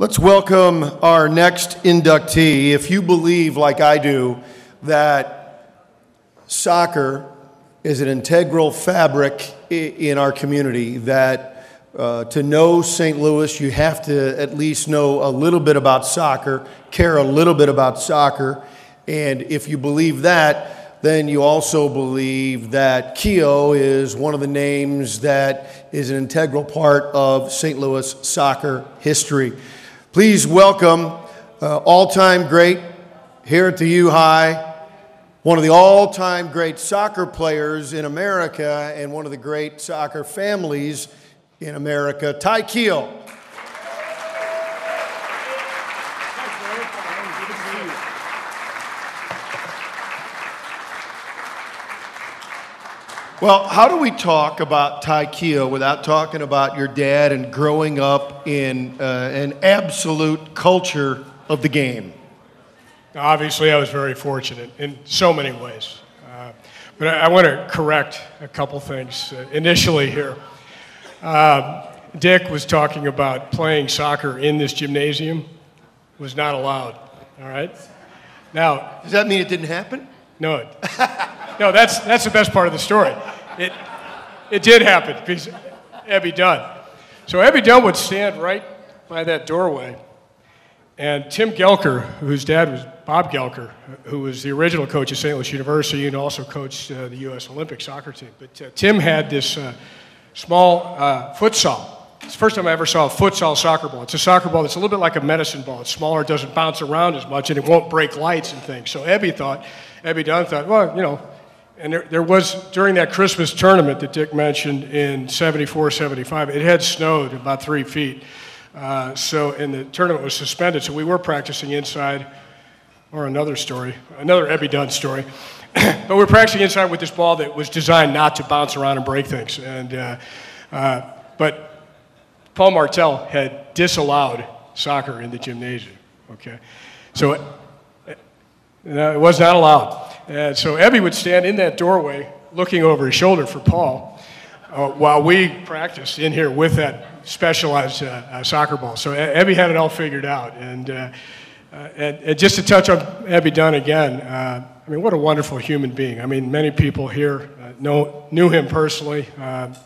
Let's welcome our next inductee. If you believe, like I do, that soccer is an integral fabric in our community, that to know St. Louis, you have to at least know a little bit about soccer, care a little bit about soccer, and if you believe that, then you also believe that Keough is one of the names that is an integral part of St. Louis soccer history. Please welcome all-time great here at the U High, one of the all-time great soccer players in America and one of the great soccer families in America, Ty Keough. Well, how do we talk about Ty Keough without talking about your dad and growing up in an absolute culture of the game? Obviously, I was very fortunate in so many ways. But I want to correct a couple things initially here. Dick was talking about playing soccer in this gymnasium was not allowed, all right? Now, does that mean it didn't happen? No. No, that's the best part of the story. It did happen because Ebby Dunn. So Ebby Dunn would stand right by that doorway, and Tim Gelker, whose dad was Bob Gelker, who was the original coach at St. Louis University and also coached the U.S. Olympic soccer team. But Tim had this small futsal. It's the first time I ever saw a futsal soccer ball. It's a soccer ball that's a little bit like a medicine ball. It's smaller, it doesn't bounce around as much, and it won't break lights and things. So Ebby Dunn thought, well, you know, and there was, during that Christmas tournament that Dick mentioned in 74, 75, it had snowed about 3 feet. And the tournament was suspended, so we were practicing inside, or another Ebby Dunn story. But we were practicing inside with this ball that was designed not to bounce around and break things. But Paul Martell had disallowed soccer in the gymnasium, okay? So it was not allowed. And so Ebby would stand in that doorway looking over his shoulder for Paul while we practiced in here with that specialized soccer ball. So Ebby had it all figured out. And just to touch on Ebby Dunn again, I mean, what a wonderful human being. I mean, many people here knew him personally.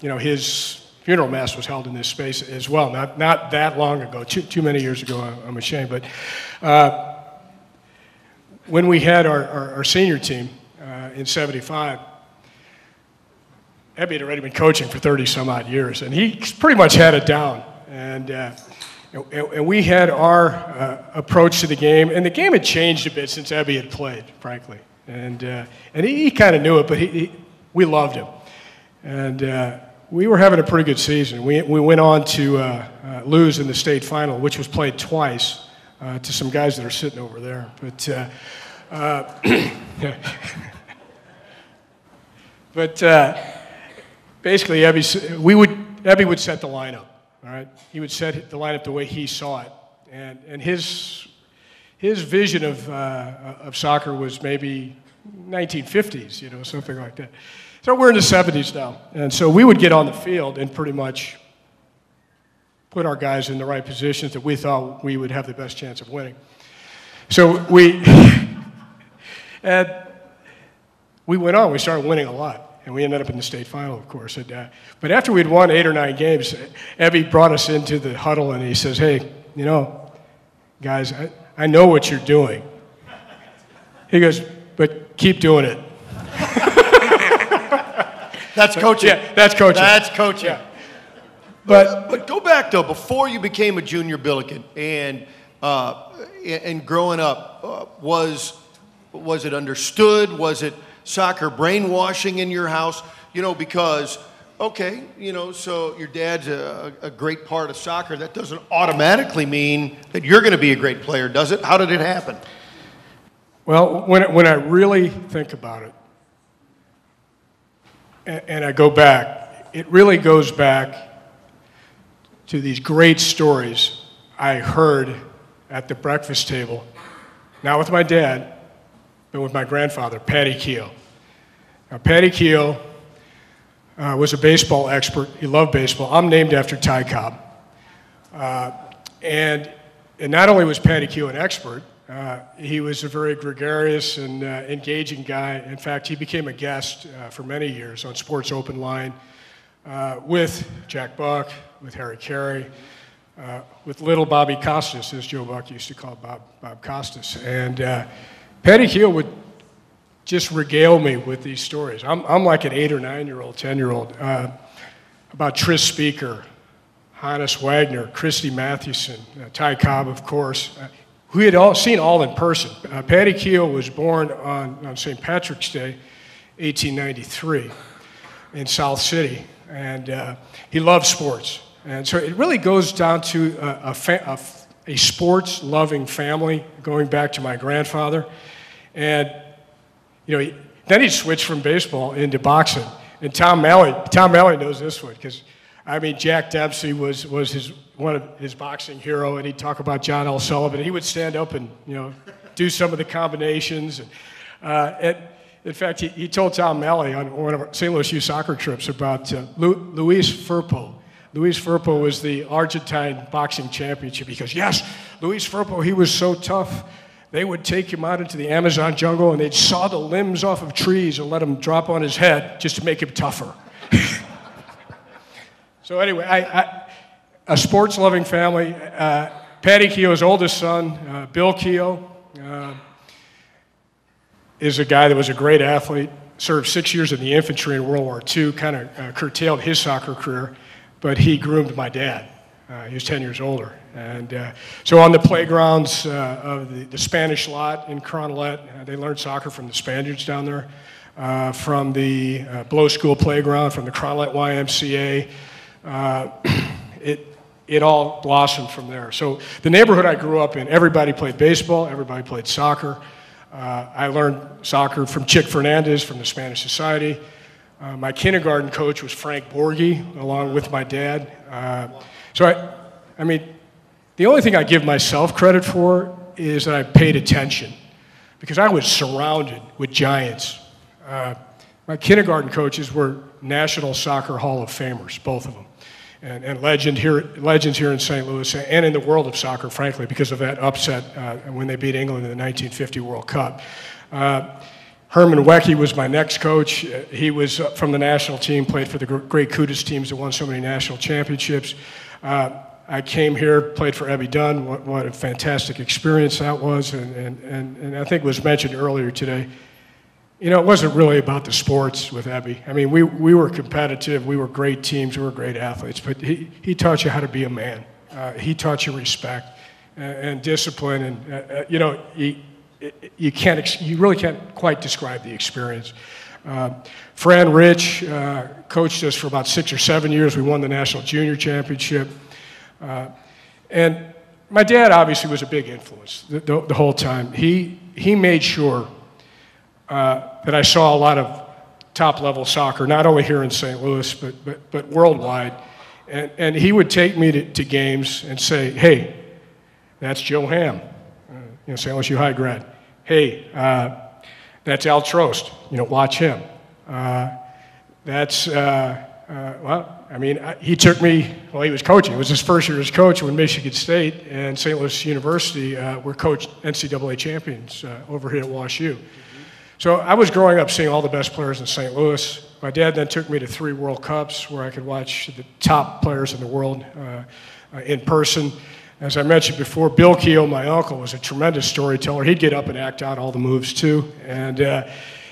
You know, his funeral mass was held in this space as well, not that long ago, too many years ago, I'm ashamed. But when we had our senior team in 75, Ebby had already been coaching for 30-some-odd years, and he pretty much had it down. And we had our approach to the game, and the game had changed a bit since Ebby had played, frankly. And he kind of knew it, but we loved him. And we were having a pretty good season. We went on to lose in the state final, which was played twice, to some guys that are sitting over there. But basically, Ebby would set the lineup. All right, he would set the lineup the way he saw it, and his vision of soccer was maybe 1950s, you know, something like that. So we're in the 70s now, and so we would get on the field and pretty much put our guys in the right positions that we thought we would have the best chance of winning. So we went on. We started winning a lot, and we ended up in the state final, of course. But after we'd won 8 or 9 games, Ebby brought us into the huddle, and he says, "Hey, you know, guys, I know what you're doing." He goes, "But keep doing it." That's coaching. Yeah, that's coaching. That's coaching. Yeah. But go back, though, before you became a junior Billiken and growing up, was it understood? Was it soccer brainwashing in your house? You know, because, okay, you know, so your dad's a great part of soccer. That doesn't automatically mean that you're going to be a great player, does it? How did it happen? Well, when I really think about it, and I go back, it really goes back to these great stories I heard at the breakfast table, not with my dad, but with my grandfather, Ty Keough. Now, Ty Keough was a baseball expert. He loved baseball. I'm named after Ty Keough. And And not only was Patty Keough an expert, he was a very gregarious and engaging guy. In fact, he became a guest for many years on Sports Open Line with Jack Buck, with Harry Carey, with little Bobby Costas, as Joe Buck used to call Bob Costas. And Patty Keough would just regale me with these stories. I'm like an 8 or 9-year-old, 10-year-old, about Tris Speaker, Hannes Wagner, Christy Mathewson, Ty Keough, of course. We had all seen all in person. Patty Keough was born on St. Patrick's Day, 1893, in South City, and he loved sports. And so it really goes down to a sports-loving family, going back to my grandfather. And then he switched from baseball into boxing. And Tom Malley knows this one, because I mean, Jack Dempsey was one of his boxing hero, and he'd talk about John L. Sullivan. He would stand up and do some of the combinations. And in fact, he told Tom Malley on one of our St. Louis youth soccer trips about Luis Firpo. Luis Firpo was the Argentine boxing championship. He goes, yes, Luis Firpo, he was so tough. They would take him out into the Amazon jungle, and they'd saw the limbs off of trees and let him drop on his head just to make him tougher. So anyway, a sports-loving family. Patty Keough's oldest son, Bill Keough, is a guy that was a great athlete, served 6 years in the infantry in World War II, kind of curtailed his soccer career, but he groomed my dad. He was 10 years older. And so on the playgrounds of the Spanish lot in Cronolette, they learned soccer from the Spaniards down there, from the Blow School playground, from the Cronolette YMCA. It all blossomed from there. So the neighborhood I grew up in, everybody played baseball, everybody played soccer. I learned soccer from Chick Fernandez from the Spanish Society. My kindergarten coach was Frank Borghi, along with my dad. So I mean, the only thing I give myself credit for is that I paid attention, because I was surrounded with giants. My kindergarten coaches were National Soccer Hall of Famers, both of them, and legends here in St. Louis and in the world of soccer, frankly, because of that upset when they beat England in the 1950 World Cup. Herman Wecky was my next coach. He was from the national team, played for the great Kudus teams that won so many national championships. I came here, played for Ebby Dunn. What a fantastic experience that was, and I think it was mentioned earlier today. It wasn't really about the sports with Ebby. I mean, we were competitive, we were great teams, we were great athletes, but he taught you how to be a man. He taught you respect and discipline, and you really can't quite describe the experience. Fran Rich coached us for about 6 or 7 years. We won the National Junior Championship. And my dad obviously was a big influence the whole time. He made sure that I saw a lot of top-level soccer, not only here in St. Louis, but worldwide. And he would take me to games and say, hey, that's Joe Ham, St. Louis U High grad. Hey, that's Al Trost, watch him. He took me, he was coaching. It was his first year as coach when Michigan State and St. Louis University were coached NCAA champions over here at WashU. So I was growing up seeing all the best players in St. Louis. My dad then took me to 3 World Cups where I could watch the top players in the world in person. As I mentioned before, Bill Keough, my uncle, was a tremendous storyteller. He'd get up and act out all the moves too. And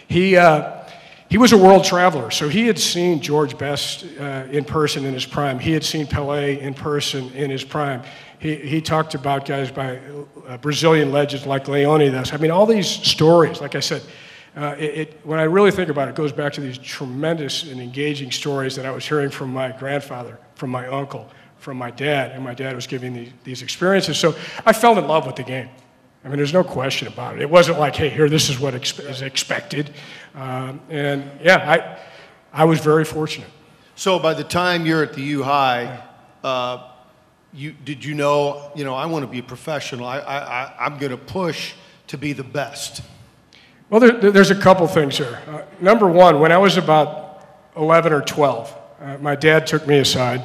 he was a world traveler, so he had seen George Best in person in his prime. He had seen Pelé in person in his prime. He talked about guys by Brazilian legends like Leônidas. I mean, all these stories, like I said, when I really think about it, it goes back to these tremendous and engaging stories that I was hearing from my grandfather, from my uncle, from my dad, and my dad was giving these experiences. So I fell in love with the game. I mean, there's no question about it. It wasn't like, hey, here, this is what is expected. And yeah, I was very fortunate. So by the time you're at the U High, did you know, I want to be a professional. I'm going to push to be the best. Well, there's a couple things here. Number one, when I was about 11 or 12, my dad took me aside,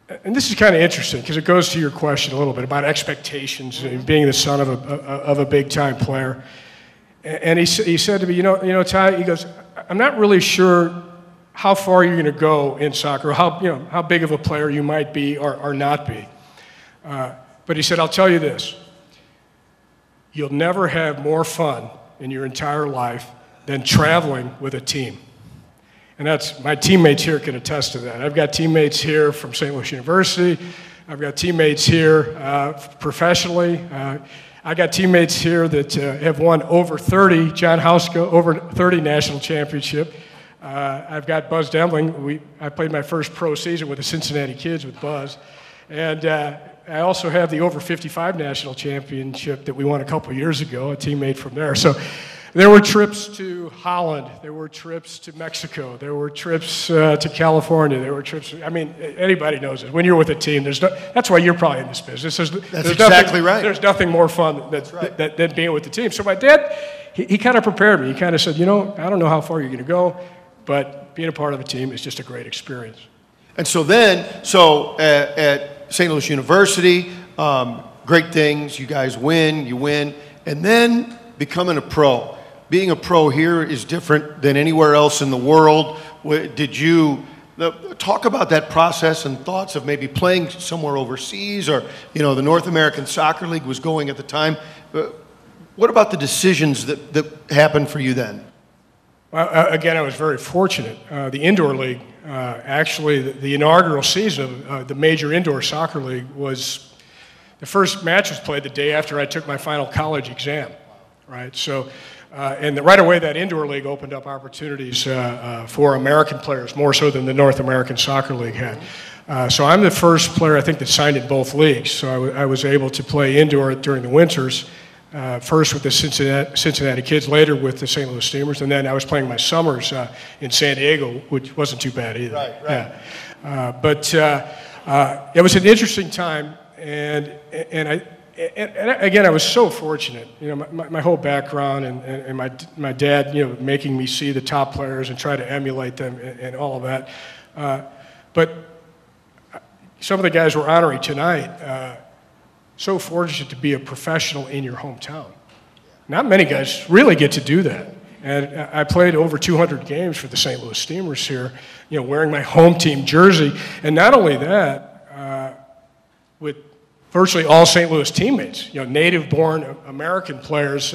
and this is kind of interesting because it goes to your question a little bit about expectations and being the son of a big-time player. And he said to me, you know, Ty, he goes, I'm not really sure how far you're going to go in soccer, how big of a player you might be or not be. But he said, I'll tell you this. You'll never have more fun in your entire life than traveling with a team. And that's, my teammates here can attest to that. I've got teammates here from St. Louis University. I've got teammates here professionally. I got teammates here that have won over 30, John Hauska, over 30 national championship. I've got Buzz Demling. I played my first pro season with the Cincinnati Kids with Buzz. And I also have the over 55 national championship that we won a couple years ago, a teammate from there. So there were trips to Holland, there were trips to Mexico, there were trips to California, there were trips, I mean, anybody knows it. When you're with a team, that's why you're probably in this business. That's exactly right. There's nothing more fun than being with the team. So my dad, he kind of prepared me. He kind of said, I don't know how far you're going to go, but being a part of a team is just a great experience. And so then, at St. Louis University, great things, you guys win, and then becoming a pro. Being a pro here is different than anywhere else in the world. Did you talk about that process and thoughts of maybe playing somewhere overseas, or the North American Soccer League was going at the time? What about the decisions that happened for you then? Well, again, I was very fortunate. The indoor league, actually, the inaugural season of the major indoor soccer league was, the first match was played the day after I took my final college exam, right? So, and right away that indoor league opened up opportunities for American players, more so than the North American Soccer League had. So I'm the first player, I think, that signed in both leagues. So I was able to play indoor during the winters, first with the Cincinnati Kids, later with the St. Louis Steamers, and then I was playing my summers in San Diego, which wasn't too bad either. Right. Yeah. But it was an interesting time, and again, I was so fortunate. My whole background and my dad, making me see the top players and try to emulate them and all of that. But some of the guys we're honoring tonight, so fortunate to be a professional in your hometown. Not many guys really get to do that. And I played over 200 games for the St. Louis Steamers here, wearing my home team jersey. And not only that, with virtually all St. Louis teammates, native-born American players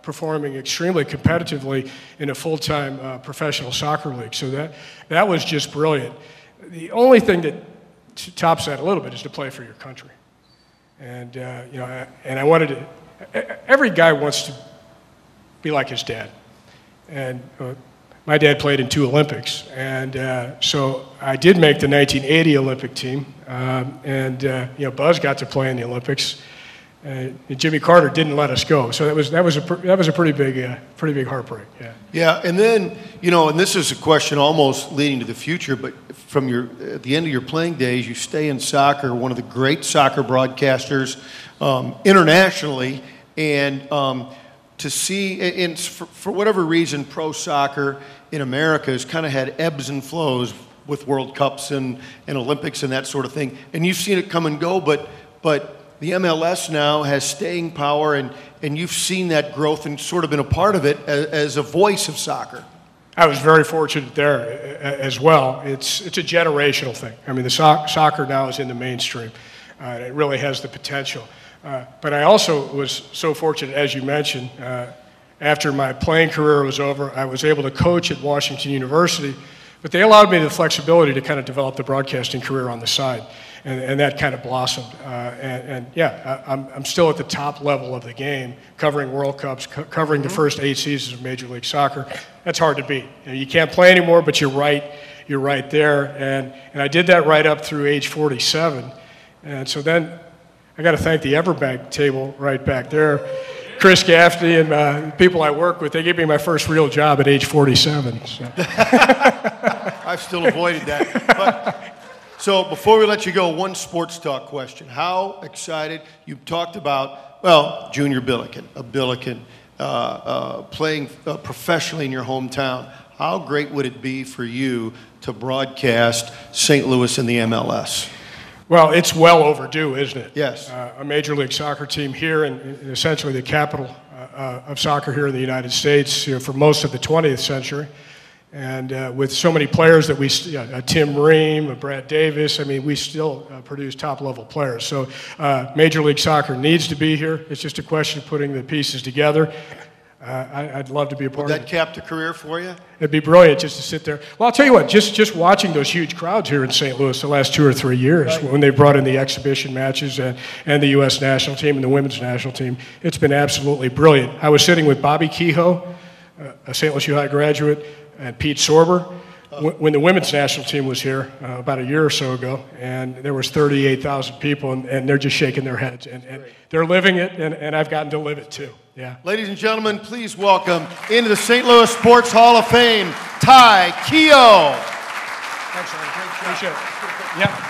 performing extremely competitively in a full-time professional soccer league. So that was just brilliant. The only thing that tops that a little bit is to play for your country. And and I wanted to. Every guy wants to be like his dad, and my dad played in 2 Olympics, and so I did make the 1980 Olympic team, and Buzz got to play in the Olympics, and Jimmy Carter didn't let us go, so that was a pretty big heartbreak. Yeah, and then and this is a question almost leading to the future, but from at the end of your playing days, you stay in soccer, one of the great soccer broadcasters internationally, and to see, and for whatever reason, pro soccer in America has kind of had ebbs and flows with World Cups and Olympics and that sort of thing, and you've seen it come and go, but the MLS now has staying power, and you've seen that growth and sort of been a part of it as a voice of soccer. I was very fortunate there as well. It's a generational thing. I mean, the soccer now is in the mainstream. It really has the potential. But I also was so fortunate, as you mentioned, after my playing career was over, I was able to coach at Washington University, but they allowed me the flexibility to kind of develop the broadcasting career on the side. And that kind of blossomed. I'm still at the top level of the game, covering World Cups, covering the first 8 seasons of Major League Soccer. That's hard to beat. You can't play anymore, but you're right there. And I did that right up through age 47. And so then I got to thank the Everbank table right back there. Chris Gaffney and people I work with, they gave me my first real job at age 47. So. I've still avoided that. So before we let you go, one sports talk question. How excited, you talked about, Junior Billiken, playing professionally in your hometown. How great would it be for you to broadcast St. Louis in the MLS? Well, it's well overdue, isn't it? Yes. A Major League Soccer team here, and essentially the capital of soccer here in the United States, for most of the 20th century. And with so many players that we, Tim Ream, Brad Davis, I mean, we still produce top-level players. So Major League Soccer needs to be here. It's just a question of putting the pieces together. I'd love to be a part of it. Would that cap the career for you? It'd be brilliant just to sit there. Well, I'll tell you what, just watching those huge crowds here in St. Louis the last 2 or 3 years, right, when they brought in the exhibition matches and the U.S. national team and the women's national team, it's been absolutely brilliant. I was sitting with Ty Keough, a St. Louis U High graduate, and Pete Sorber when the women's national team was here about a year or so ago, and there was 38,000 people, and they're just shaking their heads, and they're living it, and I've gotten to live it too. Yeah. Ladies and gentlemen, please welcome into the St. Louis Sports Hall of Fame, Ty Keough. Thanks, Larry. Appreciate it. Yeah.